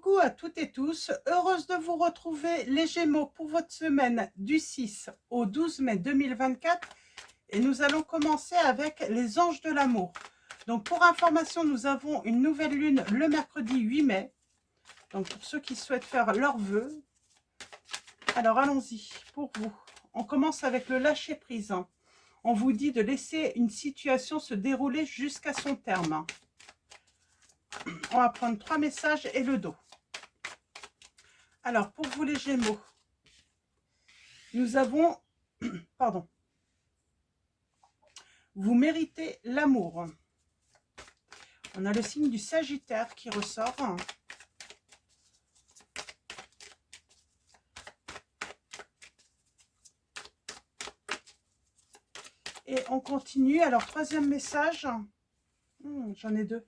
Coucou à toutes et tous, heureuse de vous retrouver les Gémeaux pour votre semaine du 6 au 12 mai 2024 et nous allons commencer avec les anges de l'amour. Donc pour information, nous avons une nouvelle lune le mercredi 8 mai. Donc pour ceux qui souhaitent faire leurs vœux, alors allons-y pour vous. On commence avec le lâcher prise. On vous dit de laisser une situation se dérouler jusqu'à son terme. On va prendre 3 messages et le dos. Alors, pour vous les Gémeaux, nous avons, pardon, vous méritez l'amour. On a le signe du Sagittaire qui ressort. Et on continue. Alors, troisième message. J'en ai deux.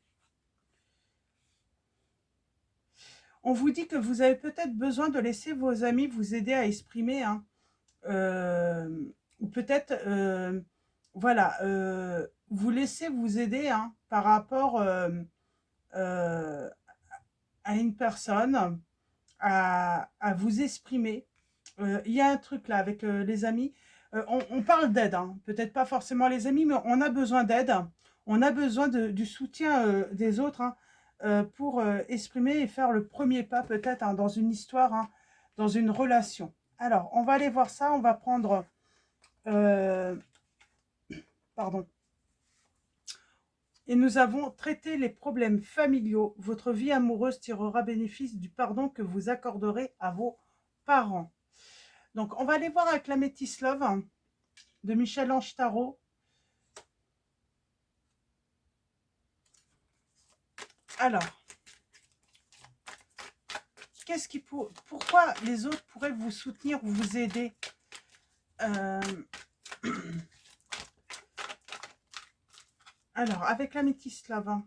On vous dit que vous avez peut-être besoin de laisser vos amis vous aider à exprimer. Ou peut-être, voilà, vous laissez vous aider par rapport à une personne, à vous exprimer. Il y a un truc là avec les amis. On parle d'aide, peut-être pas forcément les amis, mais on a besoin d'aide. On a besoin du soutien des autres pour exprimer et faire le premier pas peut-être dans une histoire, dans une relation. Alors, on va aller voir ça. On va prendre... pardon. Et nous avons traité les problèmes familiaux. Votre vie amoureuse tirera bénéfice du pardon que vous accorderez à vos parents. Donc, on va aller voir avec la Métis Love de Michel-Ange Tarot. Alors, pourquoi les autres pourraient vous soutenir ou vous aider Alors, avec la Métis Love,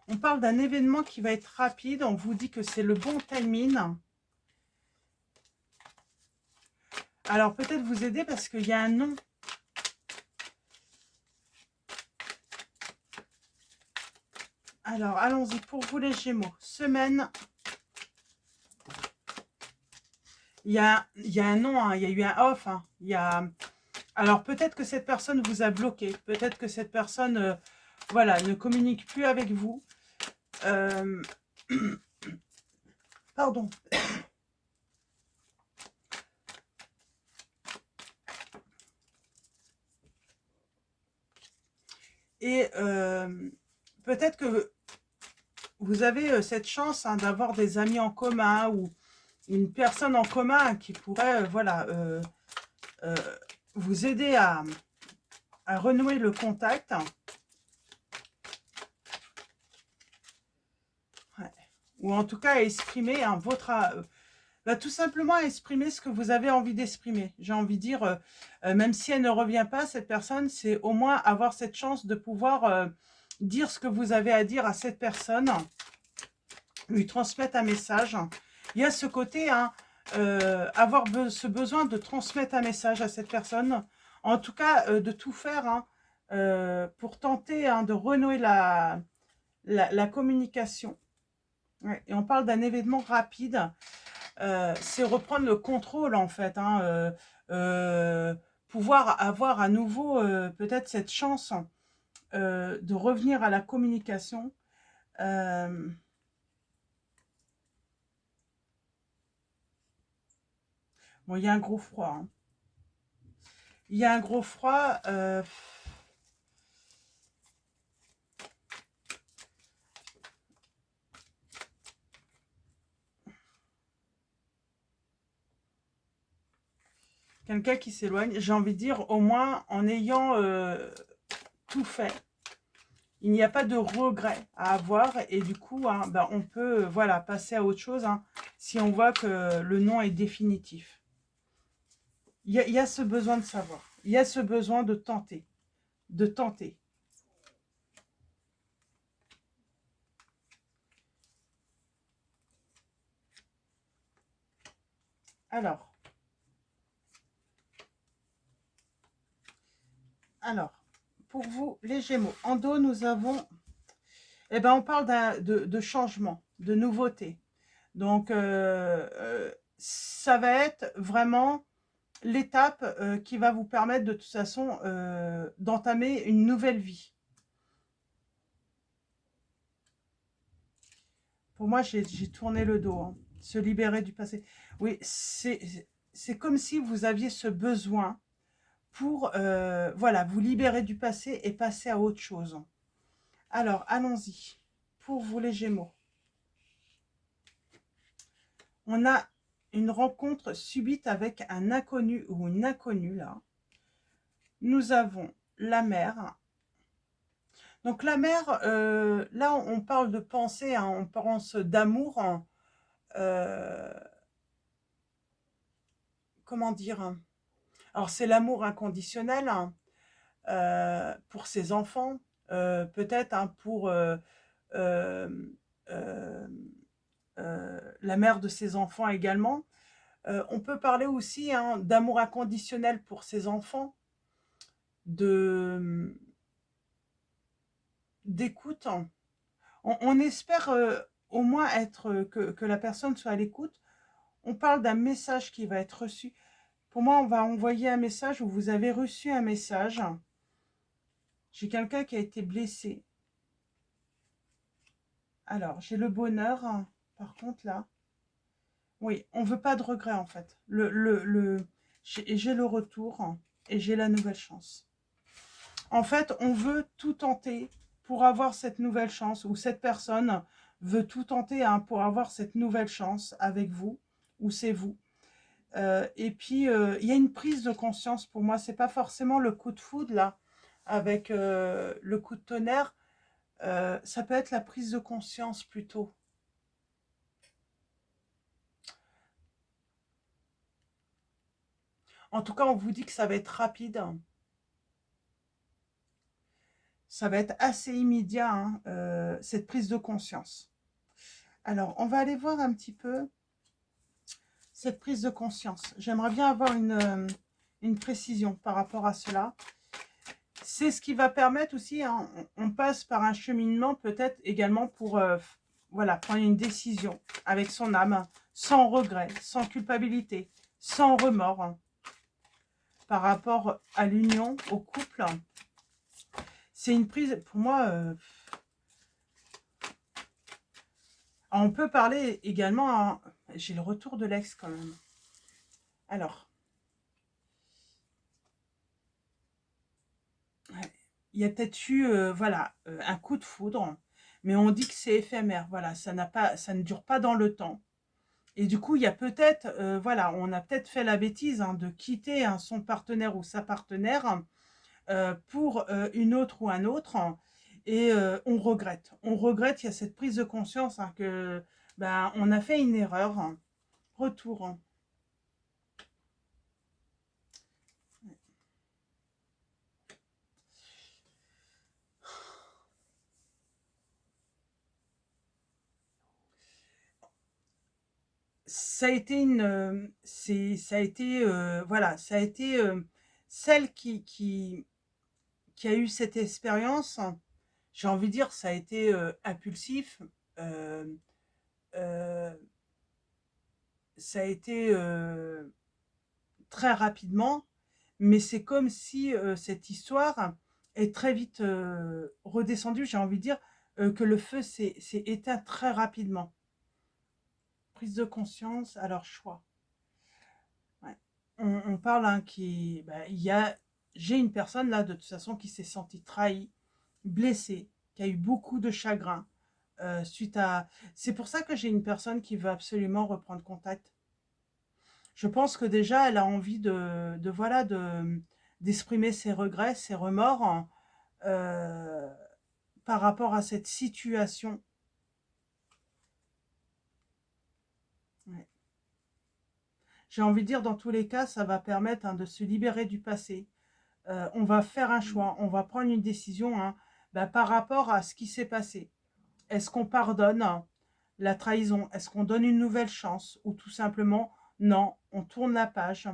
on parle d'un événement qui va être rapide. On vous dit que c'est le bon timing. Alors, peut-être vous aider parce qu'il y a un nom. Alors, allons-y pour vous les Gémeaux. Semaine. Il y a un nom, il y a eu un off. Il y a... Alors, peut-être que cette personne vous a bloqué. Peut-être que cette personne, voilà, ne communique plus avec vous. Pardon. Et peut-être que vous avez cette chance d'avoir des amis en commun ou une personne en commun qui pourrait, voilà, vous aider à renouer le contact. Ouais. Ou en tout cas à exprimer votre... tout simplement exprimer ce que vous avez envie d'exprimer. J'ai envie de dire, même si elle ne revient pas, cette personne, c'est au moins avoir cette chance de pouvoir dire ce que vous avez à dire à cette personne, lui transmettre un message. Il y a ce côté, avoir ce besoin de transmettre un message à cette personne, en tout cas de tout faire pour tenter de renouer la communication. Ouais, et on parle d'un événement rapide. C'est reprendre le contrôle en fait, pouvoir avoir à nouveau peut-être cette chance de revenir à la communication. Bon, il y a un gros froid. Il y a un gros froid. Quelqu'un qui s'éloigne, j'ai envie de dire, au moins en ayant tout fait, il n'y a pas de regret à avoir et du coup, on peut voilà, passer à autre chose si on voit que le non est définitif. Il y a ce besoin de savoir, il y a ce besoin de tenter, de tenter. Alors, pour vous, les Gémeaux, en dos, nous avons, on parle de changement. de nouveautés. Donc, ça va être vraiment l'étape qui va vous permettre de toute façon d'entamer une nouvelle vie. Pour moi, j'ai tourné le dos, hein. Se libérer du passé. Oui, c'est comme si vous aviez ce besoin pour voilà, vous libérer du passé et passer à autre chose. Alors, allons-y. Pour vous les Gémeaux, on a une rencontre subite avec un inconnu ou une inconnue là. Nous avons la mer. Donc la mer, là on parle de pensée, hein, on pense d'amour. Hein, comment dire, hein. Alors c'est l'amour inconditionnel, hein, pour ses enfants, peut-être, hein, pour euh, euh, la mère de ses enfants également. On peut parler aussi, hein, d'amour inconditionnel pour ses enfants, de d'écoute. On espère au moins être que la personne soit à l'écoute. On parle d'un message qui va être reçu. Pour moi, on va envoyer un message où vous avez reçu un message. J'ai quelqu'un qui a été blessé. Alors, j'ai le bonheur, hein, par contre, là. Oui, on ne veut pas de regret, en fait. J'ai le retour, hein, et j'ai la nouvelle chance. En fait, on veut tout tenter pour avoir cette nouvelle chance, ou cette personne veut tout tenter, hein, pour avoir cette nouvelle chance avec vous, ou c'est vous. Et puis, il y a une prise de conscience pour moi. C'est pas forcément le coup de foudre, là, avec le coup de tonnerre. Ça peut être la prise de conscience plutôt. En tout cas, on vous dit que ça va être rapide. Ça va être assez immédiat, hein, cette prise de conscience. Alors, on va aller voir un petit peu cette prise de conscience. J'aimerais bien avoir une précision par rapport à cela. C'est ce qui va permettre aussi, hein, on passe par un cheminement peut-être également pour voilà, prendre une décision avec son âme, sans regret, sans culpabilité, sans remords, hein, par rapport à l'union, au couple. C'est une prise, pour moi, on peut parler également, hein, j'ai le retour de l'ex quand même. Alors, il y a peut-être eu voilà, un coup de foudre, mais on dit que c'est éphémère. Voilà, ça ne dure pas dans le temps. Et du coup, il y a peut-être, voilà, on a peut-être fait la bêtise, hein, de quitter, hein, son partenaire ou sa partenaire pour une autre ou un autre. Et on regrette. On regrette, il y a cette prise de conscience, hein, que ben, on a fait une erreur. Hein. Retour. Hein. Ça a été ça a été, voilà, ça a été celle qui a eu cette expérience. J'ai envie de dire, ça a été impulsif. euh, euh, Ça a été très rapidement, mais c'est comme si cette histoire est très vite redescendue. J'ai envie de dire que le feu s'est éteint très rapidement. Prise de conscience, alors choix. Ouais. On parle, hein, j'ai une personne là de toute façon qui s'est sentie trahie, blessée, qui a eu beaucoup de chagrin suite à. C'est pour ça que j'ai une personne qui veut absolument reprendre contact. Je pense que déjà elle a envie voilà, d'exprimer ses regrets, ses remords, hein, euh, par rapport à cette situation. Ouais. J'ai envie de dire, dans tous les cas, ça va permettre, hein, de se libérer du passé. On va faire un choix, on va prendre une décision, hein, bah, par rapport à ce qui s'est passé. Est-ce qu'on pardonne, hein, la trahison? Est-ce qu'on donne une nouvelle chance? Ou tout simplement, non, on tourne la page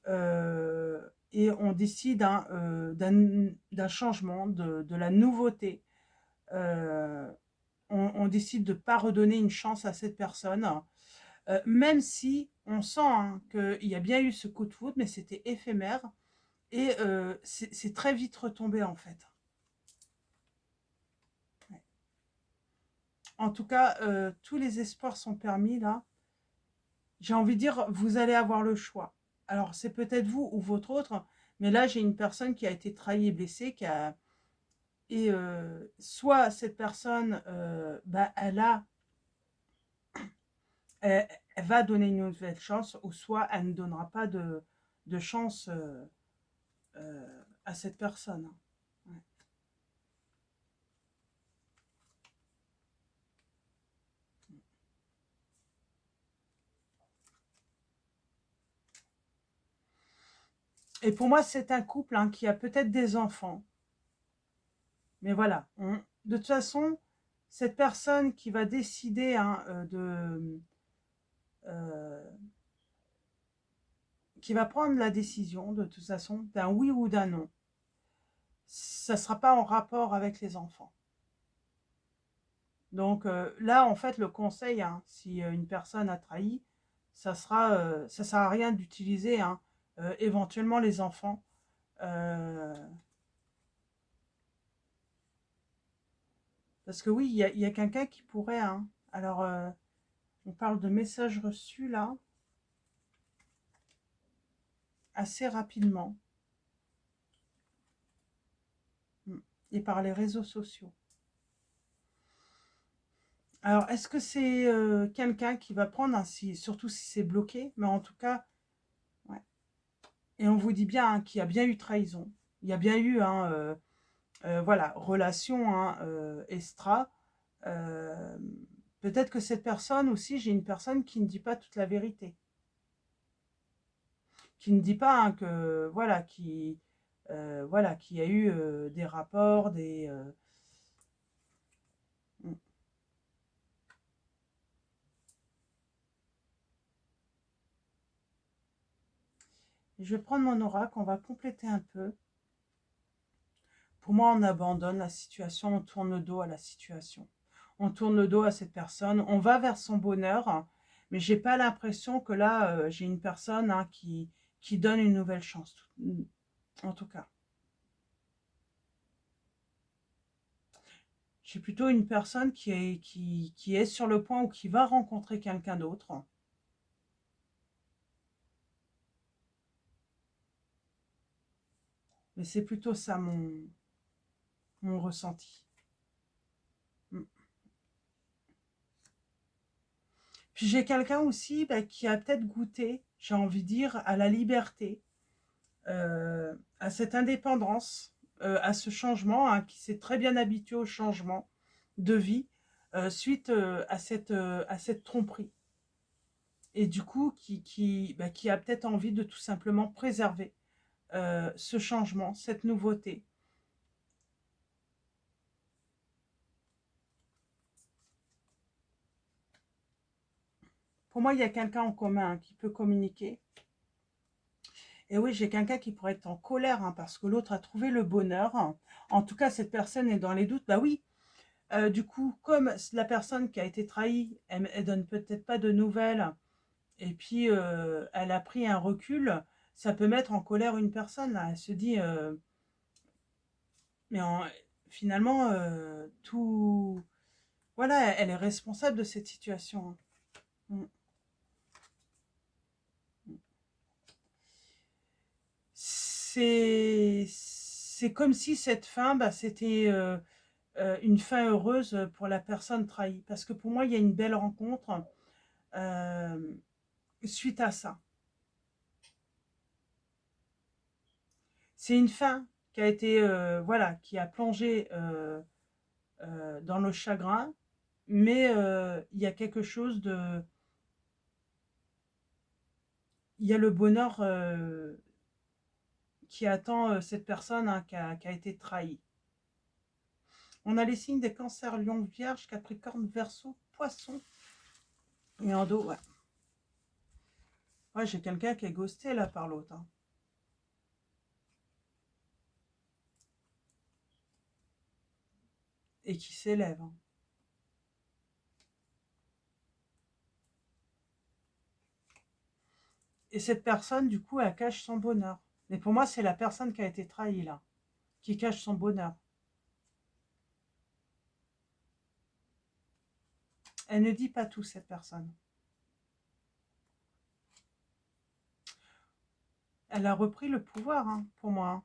euh, et on décide, hein, d'un changement, de la nouveauté. Euh, on on décide de ne pas redonner une chance à cette personne, même si on sent hein, qu'il y a bien eu ce coup de foudre, mais c'était éphémère, et c'est très vite retombé en fait. Ouais. En tout cas, tous les espoirs sont permis là. J'ai envie de dire, vous allez avoir le choix. Alors, c'est peut-être vous ou votre autre, mais là, j'ai une personne qui a été trahie et blessée, et soit cette personne, bah, elle, elle va donner une nouvelle chance, ou soit elle ne donnera pas de chance à cette personne. Ouais. Et pour moi, c'est un couple hein, qui a peut-être des enfants. Mais voilà, de toute façon, cette personne qui va décider hein, euh, qui va prendre la décision, de toute façon, d'un oui ou d'un non, ça ne sera pas en rapport avec les enfants. Donc là, en fait, le conseil, hein, si une personne a trahi, ça sert à rien d'utiliser hein, éventuellement les enfants. euh, Parce que oui, il y a quelqu'un qui pourrait. Hein. Alors, on parle de messages reçus là, assez rapidement, et par les réseaux sociaux. Alors, est-ce que c'est quelqu'un qui va prendre, surtout si c'est bloqué, mais en tout cas, ouais. Et on vous dit bien hein, qu'il y a bien eu trahison. Il y a bien eu, hein, voilà, relation hein, extra. Euh, Peut-être que cette personne aussi, j'ai une personne qui ne dit pas toute la vérité. Qui ne dit pas hein, que, voilà, qu'il y a eu des rapports, mm. Je vais prendre mon oracle, on va compléter un peu. Pour moi, on abandonne la situation, on tourne le dos à la situation. On tourne le dos à cette personne, on va vers son bonheur, mais j'ai pas l'impression que là, j'ai une personne hein, qui donne une nouvelle chance, en tout cas. J'ai plutôt une personne qui est sur le point ou qui va rencontrer quelqu'un d'autre. Mais c'est plutôt ça mon ressenti. Mm. Puis j'ai quelqu'un aussi bah, qui a peut-être goûté, j'ai envie de dire, à la liberté, à cette indépendance, à ce changement, hein, qui s'est très bien habitué au changement de vie suite à cette tromperie. Et du coup, bah, qui a peut-être envie de tout simplement préserver ce changement, cette nouveauté. Pour moi, il y a quelqu'un en commun hein, qui peut communiquer. Et oui, j'ai quelqu'un qui pourrait être en colère hein, parce que l'autre a trouvé le bonheur. En tout cas, cette personne est dans les doutes. Bah oui, du coup, comme la personne qui a été trahie, elle donne peut-être pas de nouvelles, et puis elle a pris un recul, ça peut mettre en colère une personne. Là. Elle se dit, mais finalement, tout... Voilà, elle est responsable de cette situation. Hein. Mm. C'est comme si cette fin, bah, c'était une fin heureuse pour la personne trahie. Parce que pour moi, il y a une belle rencontre euh, suite à ça. C'est une fin qui a été, voilà, qui a plongé dans le chagrin, mais il y a quelque chose de... Il y a le bonheur qui attend cette personne hein, qui a été trahie. On a les signes des cancers, lion, vierge, capricorne, verseau, poisson et en dos, ouais. Ouais, j'ai quelqu'un qui est ghosté là par l'autre. Hein. Et qui s'élève. Hein. Et cette personne, du coup, elle cache son bonheur. Mais pour moi, c'est la personne qui a été trahie, là, qui cache son bonheur. Elle ne dit pas tout, cette personne. Elle a repris le pouvoir, hein, pour moi.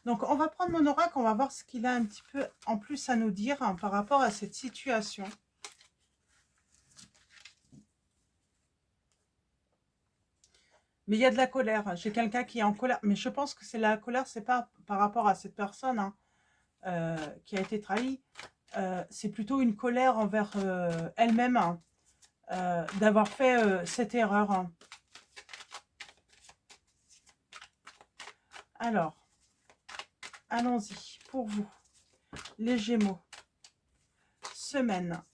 Donc, on va prendre mon oracle, on va voir ce qu'il a un petit peu en plus à nous dire hein, par rapport à cette situation. Mais il y a de la colère. J'ai quelqu'un qui est en colère. Mais je pense que c'est la colère, c'est pas par rapport à cette personne hein, qui a été trahie. C'est plutôt une colère envers elle-même hein, d'avoir fait cette erreur. Hein. Alors, allons-y pour vous. Les Gémeaux. Semaine.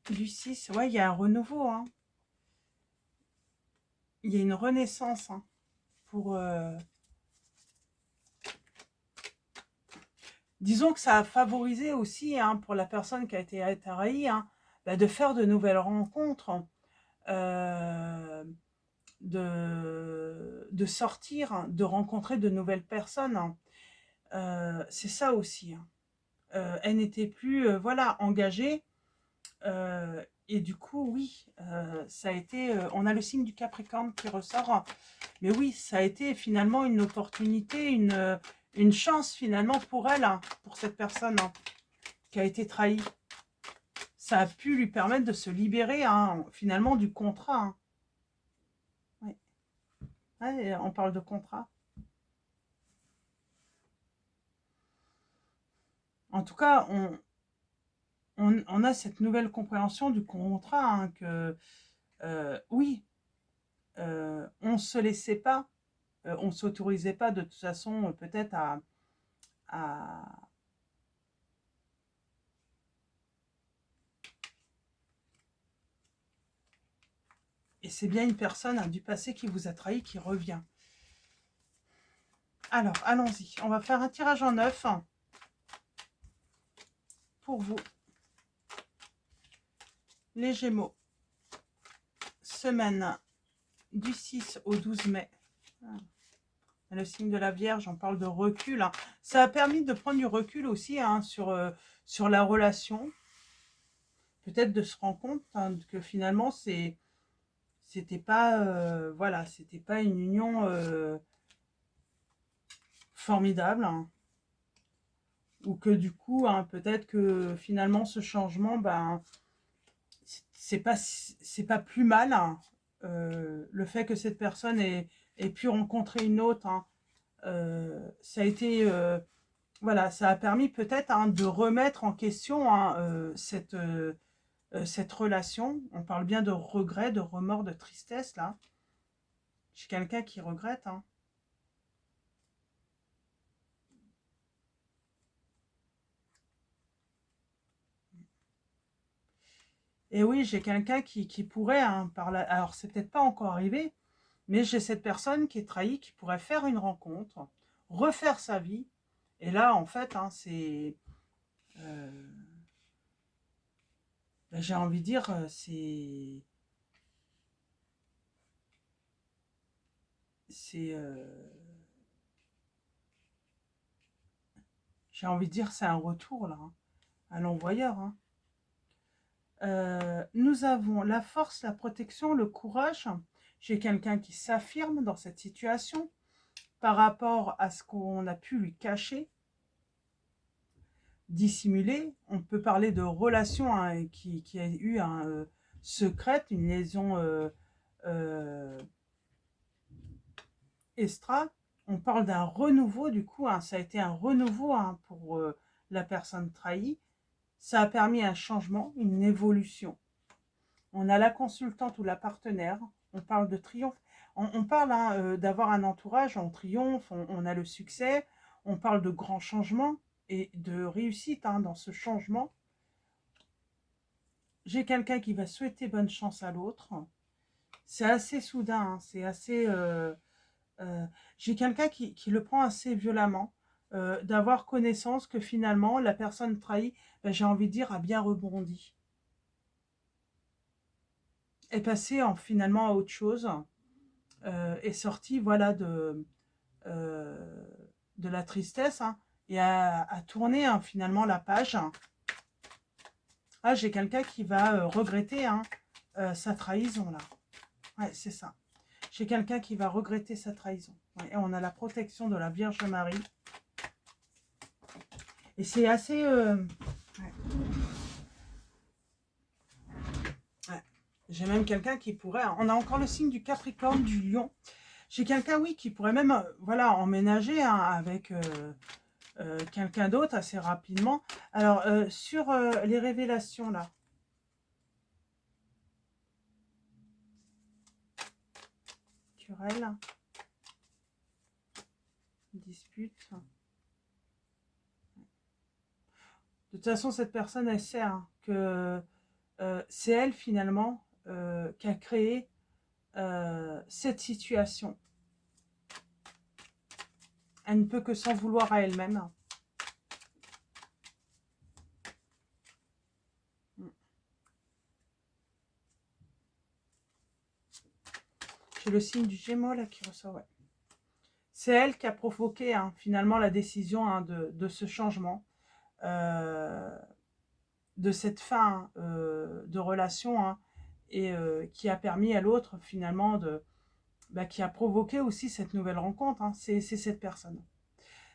Du 6. Ouais, il y a un renouveau. Hein. Il y a une renaissance hein, pour... Disons que ça a favorisé aussi hein, pour la personne qui a été trahie hein, bah, de faire de nouvelles rencontres, de sortir, hein, de rencontrer de nouvelles personnes. C'est ça aussi. Hein. Elle n'était plus voilà, engagée. Et du coup, oui, ça a été... on a le signe du Capricorne qui ressort. Mais oui, ça a été finalement une opportunité, une chance finalement pour elle, hein, pour cette personne hein, qui a été trahie. Ça a pu lui permettre de se libérer hein, finalement du contrat. Hein. Oui. Ouais, on parle de contrat. En tout cas, on a cette nouvelle compréhension du contrat hein, que oui, on ne se laissait pas, on ne s'autorisait pas de toute façon peut-être à... Et c'est bien une personne hein, du passé qui vous a trahi qui revient. Alors, allons-y. On va faire un tirage en 9 pour vous. Les Gémeaux. Semaine du 6 au 12 mai. Le signe de la Vierge, on parle de recul. Hein. Ça a permis de prendre du recul aussi hein, sur la relation. Peut-être de se rendre compte hein, que finalement, c'était pas, voilà, c'était pas une union formidable. Hein. Ou que du coup, hein, peut-être que finalement, ce changement, ben, c'est pas plus mal. Hein. Le fait que cette personne ait pu rencontrer une autre, hein, ça a été... voilà, ça a permis peut-être hein, de remettre en question hein, cette relation. On parle bien de regret, de remords, de tristesse, là. Chez quelqu'un qui regrette. Hein. Et oui, j'ai quelqu'un qui pourrait, hein, alors c'est peut-être pas encore arrivé, mais j'ai cette personne qui est trahie, qui pourrait faire une rencontre, refaire sa vie. Et là, en fait, hein, c'est... ben, j'ai envie de dire, c'est... C'est... j'ai envie de dire, c'est un retour, là, hein, à l'envoyeur. Hein. Nous avons la force, la protection, le courage. J'ai quelqu'un qui s'affirme dans cette situation par rapport à ce qu'on a pu lui cacher, dissimuler. On peut parler de relation hein, qui a eu un secrète, une liaison euh, extra. On parle d'un renouveau, du coup, hein, ça a été un renouveau hein, pour la personne trahie. Ça a permis un changement, une évolution. On a la consultante ou la partenaire. On parle de triomphe. On parle hein, d'avoir un entourage, on triomphe, on a le succès. On parle de grands changements et de réussite hein, dans ce changement. J'ai quelqu'un qui va souhaiter bonne chance à l'autre. C'est assez soudain, hein, c'est assez... j'ai quelqu'un qui le prend assez violemment. d'avoir connaissance que finalement, la personne trahie, ben, j'ai envie de dire, a bien rebondi. Est passée finalement à autre chose, est sortie voilà, de la tristesse, hein, et a tourné hein, finalement la page. Ah, j'ai quelqu'un qui va regretter hein, sa trahison là. Ouais, c'est ça. J'ai quelqu'un qui va regretter sa trahison. Ouais, et on a la protection de la Vierge Marie. Et c'est assez... ouais. Ouais. J'ai même quelqu'un qui pourrait... On a encore le signe du Capricorne, du Lion. J'ai quelqu'un, oui, qui pourrait même voilà, emménager hein, avec quelqu'un d'autre assez rapidement. Alors, sur les révélations, là. Querelle. Dispute. De toute façon, cette personne, elle sait hein, que c'est elle, finalement, qui a créé cette situation. Elle ne peut que s'en vouloir à elle-même. J'ai le signe du Gémeaux là qui ressort, ouais. C'est elle qui a provoqué hein, finalement la décision hein, de ce changement, de cette fin de relation, hein, et qui a permis à l'autre finalement qui a provoqué aussi cette nouvelle rencontre. Hein, c'est cette personne.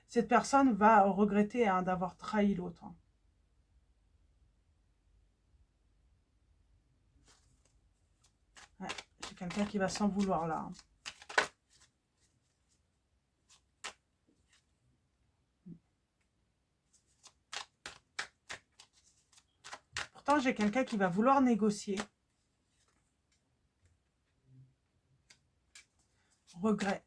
Cette personne va regretter hein, d'avoir trahi l'autre. Hein. Ouais, j'ai quelqu'un qui va s'en vouloir là. Hein. Pourtant, j'ai quelqu'un qui va vouloir négocier. Regret.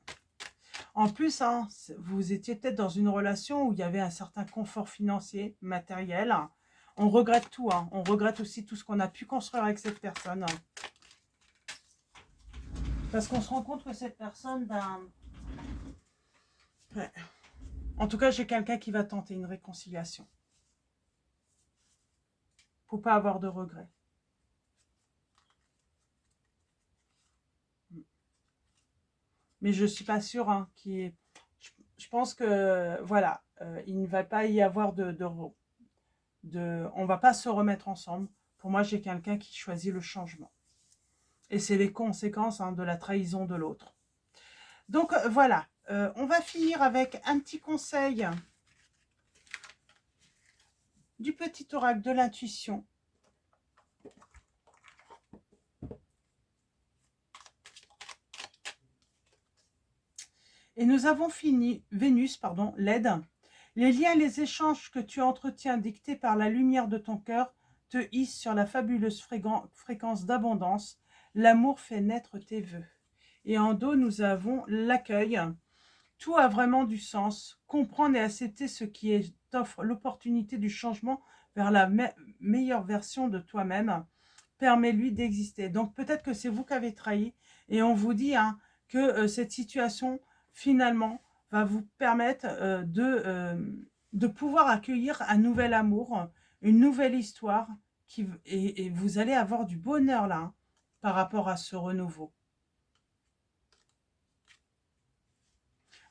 En plus, hein, vous étiez peut-être dans une relation où il y avait un certain confort financier, matériel. On regrette tout. Hein. On regrette aussi tout ce qu'on a pu construire avec cette personne. Parce qu'on se rend compte que cette personne, ouais. En tout cas, j'ai quelqu'un qui va tenter une réconciliation. Faut pas avoir de regrets. Mais je suis pas sûre hein, je pense que, voilà, il ne va pas y avoir on va pas se remettre ensemble. Pour moi, j'ai quelqu'un qui choisit le changement. Et c'est les conséquences hein, de la trahison de l'autre. Donc, voilà. On va finir avec un petit conseil du petit oracle de l'intuition. Et nous avons fini, Vénus, pardon, l'aide. Les liens et les échanges que tu entretiens dictés par la lumière de ton cœur te hissent sur la fabuleuse fréquence d'abondance. L'amour fait naître tes vœux. Et en dos, nous avons l'accueil. Tout a vraiment du sens. Comprendre et accepter ce qui t'offre l'opportunité du changement vers la meilleure version de toi-même. Permet-lui d'exister. Donc peut-être que c'est vous qui avez trahi. Et on vous dit hein, que cette situation, finalement, va vous permettre de pouvoir accueillir un nouvel amour, une nouvelle histoire. Et vous allez avoir du bonheur là, hein, par rapport à ce renouveau.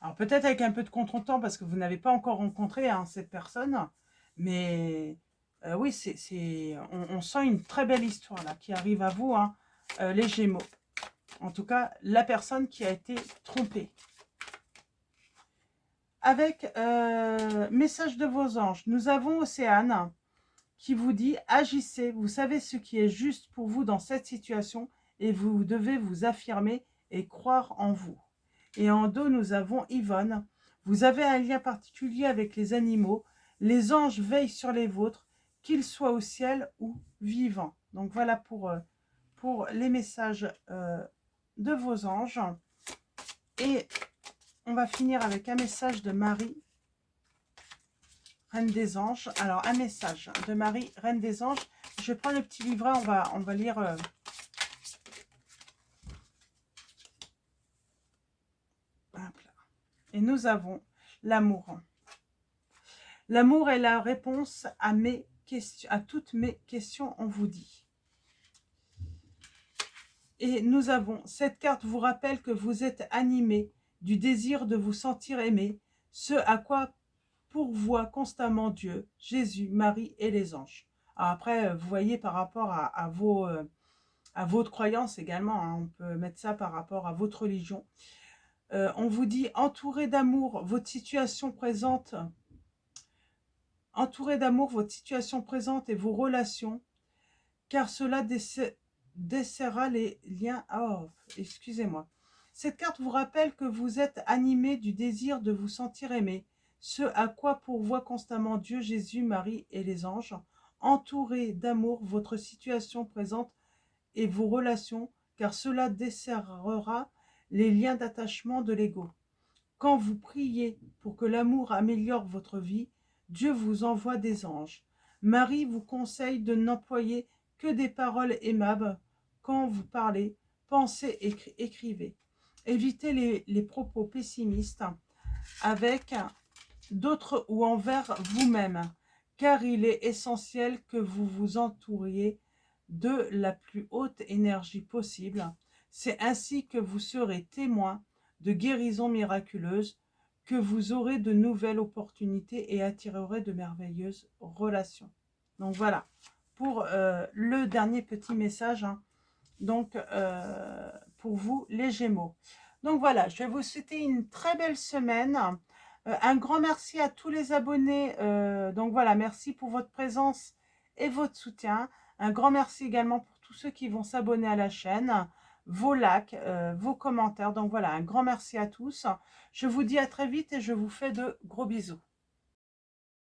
Alors peut-être avec un peu de contretemps parce que vous n'avez pas encore rencontré hein, cette personne, mais oui, on sent une très belle histoire là qui arrive à vous, hein, les Gémeaux. En tout cas, la personne qui a été trompée. Avec message de vos anges, nous avons Océane qui vous dit « Agissez, vous savez ce qui est juste pour vous dans cette situation et vous devez vous affirmer et croire en vous. » Et en dos, nous avons Yvonne. Vous avez un lien particulier avec les animaux. Les anges veillent sur les vôtres, qu'ils soient au ciel ou vivants. Donc voilà pour les messages de vos anges. Et on va finir avec un message de Marie, Reine des Anges. Alors, un message de Marie, Reine des Anges. Je prends le petit livret, on va lire... Et nous avons l'amour. L'amour est la réponse à mes questions, à toutes mes questions, on vous dit. Et nous avons, cette carte vous rappelle que vous êtes animé du désir de vous sentir aimé, ce à quoi pourvoit constamment Dieu, Jésus, Marie et les anges. Alors après, vous voyez par rapport à votre croyance également, hein, on peut mettre ça par rapport à votre religion. On vous dit entouré d'amour, votre situation présente, et vos relations, car cela desserrera les liens. Oh, excusez-moi. Cette carte vous rappelle que vous êtes animé du désir de vous sentir aimé, ce à quoi pourvoit constamment Dieu, Jésus, Marie et les anges. Entouré d'amour, votre situation présente et vos relations, car cela desserrera les liens d'attachement de l'ego. Quand vous priez pour que l'amour améliore votre vie, Dieu vous envoie des anges. Marie vous conseille de n'employer que des paroles aimables quand vous parlez, pensez, écrivez. Évitez les propos pessimistes avec d'autres ou envers vous-même, car il est essentiel que vous vous entouriez de la plus haute énergie possible. C'est ainsi que vous serez témoin de guérisons miraculeuses, que vous aurez de nouvelles opportunités et attirerez de merveilleuses relations. Donc voilà, pour le dernier petit message, hein, donc pour vous les Gémeaux. Donc voilà, je vais vous souhaiter une très belle semaine. Un grand merci à tous les abonnés. Donc voilà, merci pour votre présence et votre soutien. Un grand merci également pour tous ceux qui vont s'abonner à la chaîne, vos likes, vos commentaires. Donc voilà, un grand merci à tous. Je vous dis à très vite et je vous fais de gros bisous.